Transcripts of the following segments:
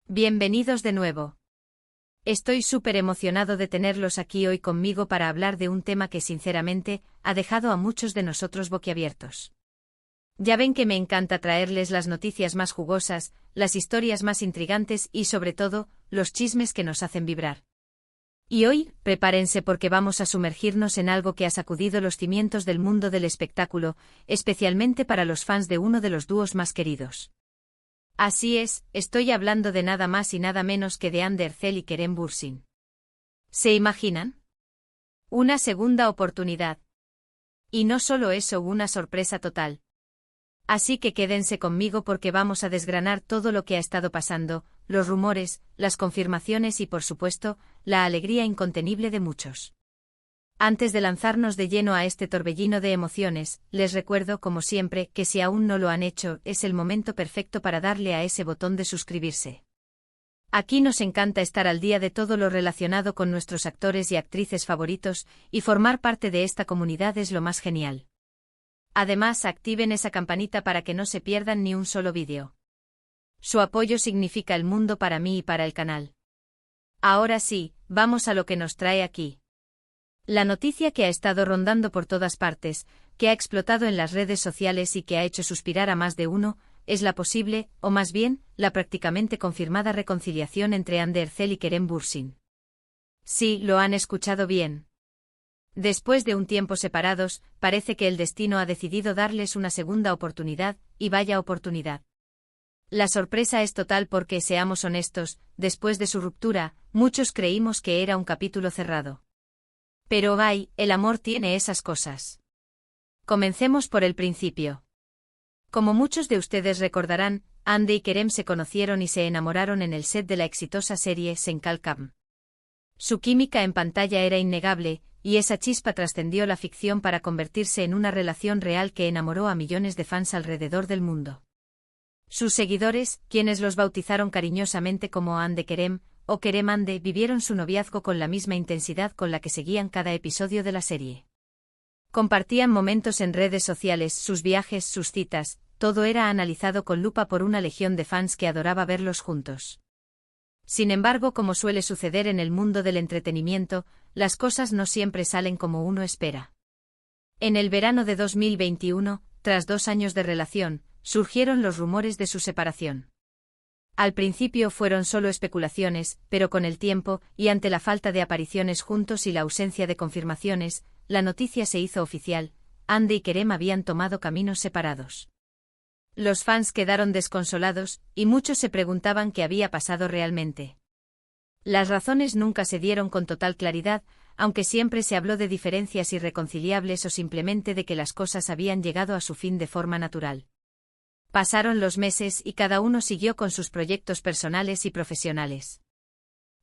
Bienvenidos de nuevo. Estoy súper emocionado de tenerlos aquí hoy conmigo para hablar de un tema que sinceramente ha dejado a muchos de nosotros boquiabiertos. Ya ven que me encanta traerles las noticias más jugosas, las historias más intrigantes y sobre todo, los chismes que nos hacen vibrar. Y hoy, prepárense porque vamos a sumergirnos en algo que ha sacudido los cimientos del mundo del espectáculo, especialmente para los fans de uno de los dúos más queridos. Así es, estoy hablando de nada más y nada menos que de Ander Erzel y Kerem Bürsin. ¿Se imaginan? Una segunda oportunidad. Y no solo eso, una sorpresa total. Así que quédense conmigo porque vamos a desgranar todo lo que ha estado pasando, los rumores, las confirmaciones y por supuesto, la alegría incontenible de muchos. Antes de lanzarnos de lleno a este torbellino de emociones, les recuerdo como siempre que si aún no lo han hecho, es el momento perfecto para darle a ese botón de suscribirse. Aquí nos encanta estar al día de todo lo relacionado con nuestros actores y actrices favoritos, y formar parte de esta comunidad es lo más genial. Además, activen esa campanita para que no se pierdan ni un solo vídeo. Su apoyo significa el mundo para mí y para el canal. Ahora sí, vamos a lo que nos trae aquí. La noticia que ha estado rondando por todas partes, que ha explotado en las redes sociales y que ha hecho suspirar a más de uno, es la posible, o más bien, la prácticamente confirmada reconciliación entre Ander Erzel y Kerem Bürsin. Sí, lo han escuchado bien. Después de un tiempo separados, parece que el destino ha decidido darles una segunda oportunidad, y vaya oportunidad. La sorpresa es total porque, seamos honestos, después de su ruptura, muchos creímos que era un capítulo cerrado. Pero ay, el amor tiene esas cosas. Comencemos por el principio. Como muchos de ustedes recordarán, Ande y Kerem se conocieron y se enamoraron en el set de la exitosa serie Senkalkam. Su química en pantalla era innegable, y esa chispa trascendió la ficción para convertirse en una relación real que enamoró a millones de fans alrededor del mundo. Sus seguidores, quienes los bautizaron cariñosamente como Ande Kerem, o Kerem Ande, vivieron su noviazgo con la misma intensidad con la que seguían cada episodio de la serie. Compartían momentos en redes sociales, sus viajes, sus citas, todo era analizado con lupa por una legión de fans que adoraba verlos juntos. Sin embargo, como suele suceder en el mundo del entretenimiento, las cosas no siempre salen como uno espera. En el verano de 2021, tras 2 años de relación, surgieron los rumores de su separación. Al principio fueron solo especulaciones, pero con el tiempo, y ante la falta de apariciones juntos y la ausencia de confirmaciones, la noticia se hizo oficial: Ande y Kerem habían tomado caminos separados. Los fans quedaron desconsolados, y muchos se preguntaban qué había pasado realmente. Las razones nunca se dieron con total claridad, aunque siempre se habló de diferencias irreconciliables o simplemente de que las cosas habían llegado a su fin de forma natural. Pasaron los meses y cada uno siguió con sus proyectos personales y profesionales.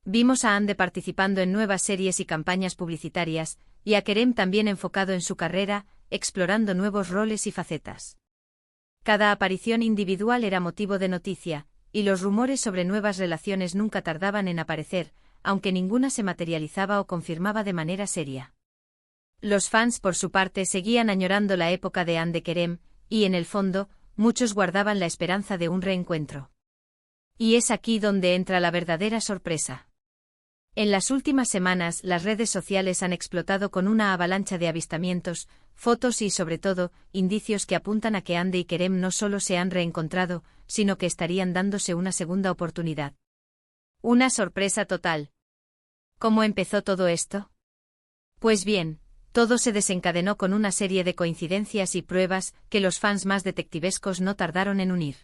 Vimos a Ande participando en nuevas series y campañas publicitarias, y a Kerem también enfocado en su carrera, explorando nuevos roles y facetas. Cada aparición individual era motivo de noticia, y los rumores sobre nuevas relaciones nunca tardaban en aparecer, aunque ninguna se materializaba o confirmaba de manera seria. Los fans, por su parte, seguían añorando la época de Ande Kerem, y en el fondo, muchos guardaban la esperanza de un reencuentro. Y es aquí donde entra la verdadera sorpresa. En las últimas semanas, las redes sociales han explotado con una avalancha de avistamientos, fotos y, sobre todo, indicios que apuntan a que Ande y Kerem no solo se han reencontrado, sino que estarían dándose una segunda oportunidad. Una sorpresa total. ¿Cómo empezó todo esto? Pues bien, todo se desencadenó con una serie de coincidencias y pruebas que los fans más detectivescos no tardaron en unir.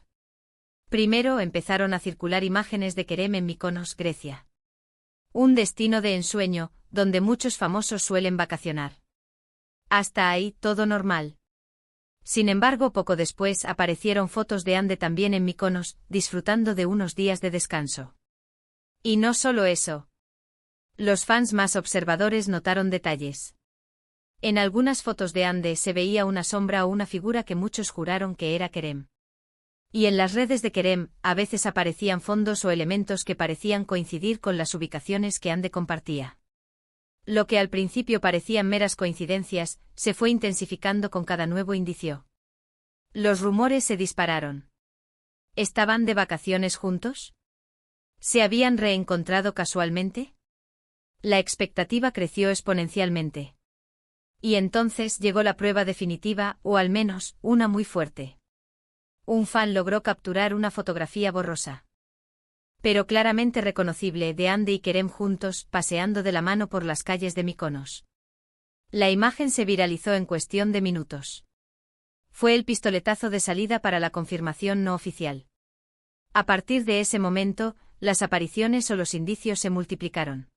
Primero empezaron a circular imágenes de Kerem en Mykonos, Grecia. Un destino de ensueño, donde muchos famosos suelen vacacionar. Hasta ahí, todo normal. Sin embargo, poco después aparecieron fotos de Ande también en Mykonos, disfrutando de unos días de descanso. Y no solo eso. Los fans más observadores notaron detalles. En algunas fotos de Ande se veía una sombra o una figura que muchos juraron que era Kerem. Y en las redes de Kerem, a veces aparecían fondos o elementos que parecían coincidir con las ubicaciones que Ande compartía. Lo que al principio parecían meras coincidencias, se fue intensificando con cada nuevo indicio. Los rumores se dispararon. ¿Estaban de vacaciones juntos? ¿Se habían reencontrado casualmente? La expectativa creció exponencialmente. Y entonces llegó la prueba definitiva, o al menos, una muy fuerte. Un fan logró capturar una fotografía borrosa, pero claramente reconocible, de Andy y Kerem juntos, paseando de la mano por las calles de Mykonos. La imagen se viralizó en cuestión de minutos. Fue el pistoletazo de salida para la confirmación no oficial. A partir de ese momento, las apariciones o los indicios se multiplicaron.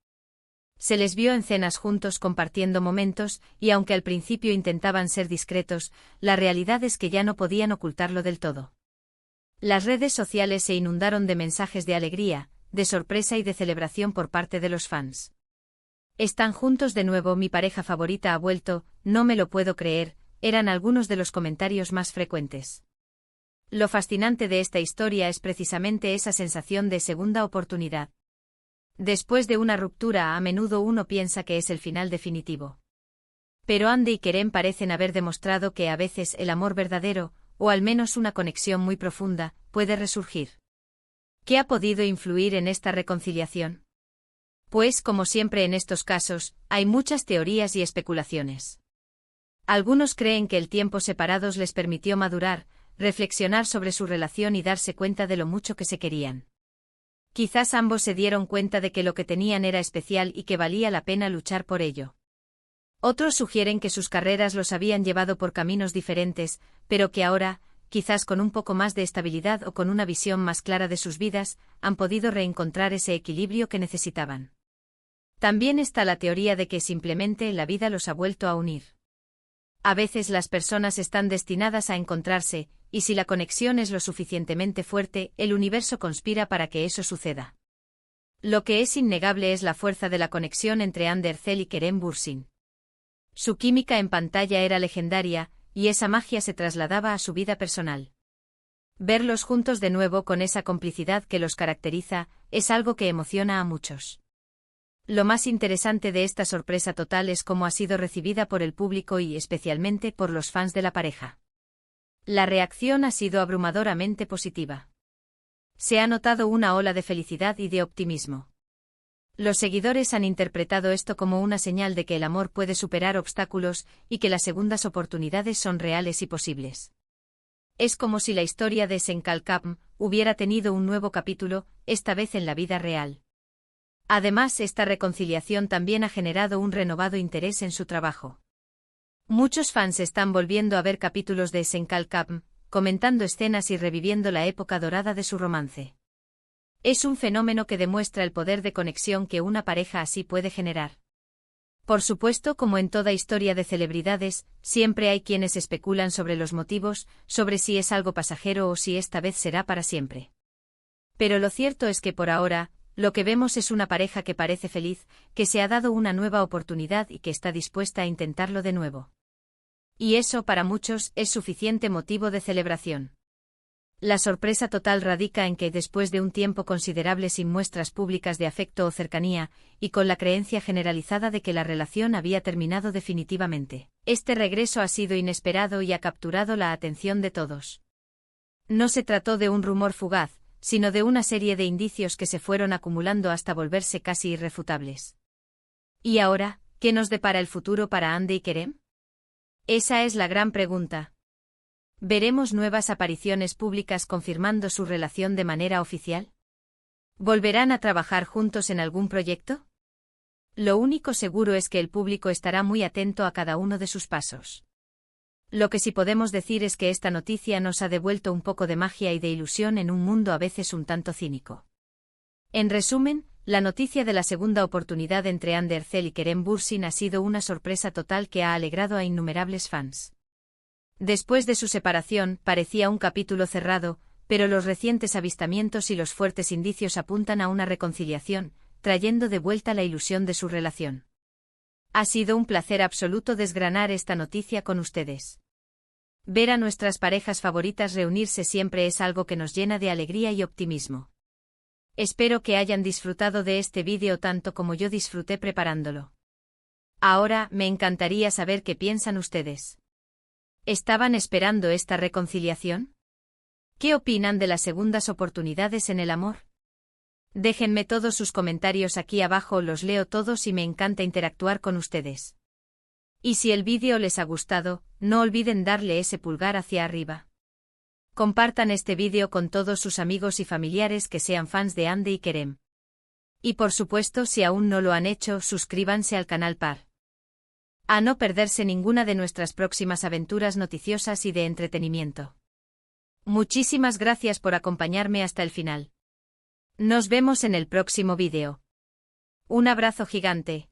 Se les vio en cenas juntos compartiendo momentos, y aunque al principio intentaban ser discretos, la realidad es que ya no podían ocultarlo del todo. Las redes sociales se inundaron de mensajes de alegría, de sorpresa y de celebración por parte de los fans. «Están juntos de nuevo, mi pareja favorita ha vuelto, no me lo puedo creer», eran algunos de los comentarios más frecuentes. Lo fascinante de esta historia es precisamente esa sensación de segunda oportunidad. Después de una ruptura, a menudo uno piensa que es el final definitivo. Pero Andy y Kerem parecen haber demostrado que a veces el amor verdadero, o al menos una conexión muy profunda, puede resurgir. ¿Qué ha podido influir en esta reconciliación? Pues, como siempre en estos casos, hay muchas teorías y especulaciones. Algunos creen que el tiempo separados les permitió madurar, reflexionar sobre su relación y darse cuenta de lo mucho que se querían. Quizás ambos se dieron cuenta de que lo que tenían era especial y que valía la pena luchar por ello. Otros sugieren que sus carreras los habían llevado por caminos diferentes, pero que ahora, quizás con un poco más de estabilidad o con una visión más clara de sus vidas, han podido reencontrar ese equilibrio que necesitaban. También está la teoría de que simplemente la vida los ha vuelto a unir. A veces las personas están destinadas a encontrarse, y si la conexión es lo suficientemente fuerte, el universo conspira para que eso suceda. Lo que es innegable es la fuerza de la conexión entre Hande Erçel y Kerem Bürsin. Su química en pantalla era legendaria, y esa magia se trasladaba a su vida personal. Verlos juntos de nuevo con esa complicidad que los caracteriza, es algo que emociona a muchos. Lo más interesante de esta sorpresa total es cómo ha sido recibida por el público y especialmente por los fans de la pareja. La reacción ha sido abrumadoramente positiva. Se ha notado una ola de felicidad y de optimismo. Los seguidores han interpretado esto como una señal de que el amor puede superar obstáculos y que las segundas oportunidades son reales y posibles. Es como si la historia de Senkalkapm hubiera tenido un nuevo capítulo, esta vez en la vida real. Además, esta reconciliación también ha generado un renovado interés en su trabajo. Muchos fans están volviendo a ver capítulos de Senkalkapm, comentando escenas y reviviendo la época dorada de su romance. Es un fenómeno que demuestra el poder de conexión que una pareja así puede generar. Por supuesto, como en toda historia de celebridades, siempre hay quienes especulan sobre los motivos, sobre si es algo pasajero o si esta vez será para siempre. Pero lo cierto es que por ahora, lo que vemos es una pareja que parece feliz, que se ha dado una nueva oportunidad y que está dispuesta a intentarlo de nuevo. Y eso, para muchos, es suficiente motivo de celebración. La sorpresa total radica en que, después de un tiempo considerable sin muestras públicas de afecto o cercanía, y con la creencia generalizada de que la relación había terminado definitivamente, este regreso ha sido inesperado y ha capturado la atención de todos. No se trató de un rumor fugaz, sino de una serie de indicios que se fueron acumulando hasta volverse casi irrefutables. ¿Y ahora, qué nos depara el futuro para Hande y Kerem? Esa es la gran pregunta. ¿Veremos nuevas apariciones públicas confirmando su relación de manera oficial? ¿Volverán a trabajar juntos en algún proyecto? Lo único seguro es que el público estará muy atento a cada uno de sus pasos. Lo que sí podemos decir es que esta noticia nos ha devuelto un poco de magia y de ilusión en un mundo a veces un tanto cínico. En resumen, la noticia de la segunda oportunidad entre Hande Erçel y Kerem Bürsin ha sido una sorpresa total que ha alegrado a innumerables fans. Después de su separación, parecía un capítulo cerrado, pero los recientes avistamientos y los fuertes indicios apuntan a una reconciliación, trayendo de vuelta la ilusión de su relación. Ha sido un placer absoluto desgranar esta noticia con ustedes. Ver a nuestras parejas favoritas reunirse siempre es algo que nos llena de alegría y optimismo. Espero que hayan disfrutado de este vídeo tanto como yo disfruté preparándolo. Ahora, me encantaría saber qué piensan ustedes. ¿Estaban esperando esta reconciliación? ¿Qué opinan de las segundas oportunidades en el amor? Déjenme todos sus comentarios aquí abajo, los leo todos y me encanta interactuar con ustedes. Y si el vídeo les ha gustado, no olviden darle ese pulgar hacia arriba. Compartan este vídeo con todos sus amigos y familiares que sean fans de Andy y Kerem. Y por supuesto, si aún no lo han hecho, suscríbanse al canal para no perderse ninguna de nuestras próximas aventuras noticiosas y de entretenimiento. Muchísimas gracias por acompañarme hasta el final. Nos vemos en el próximo vídeo. Un abrazo gigante.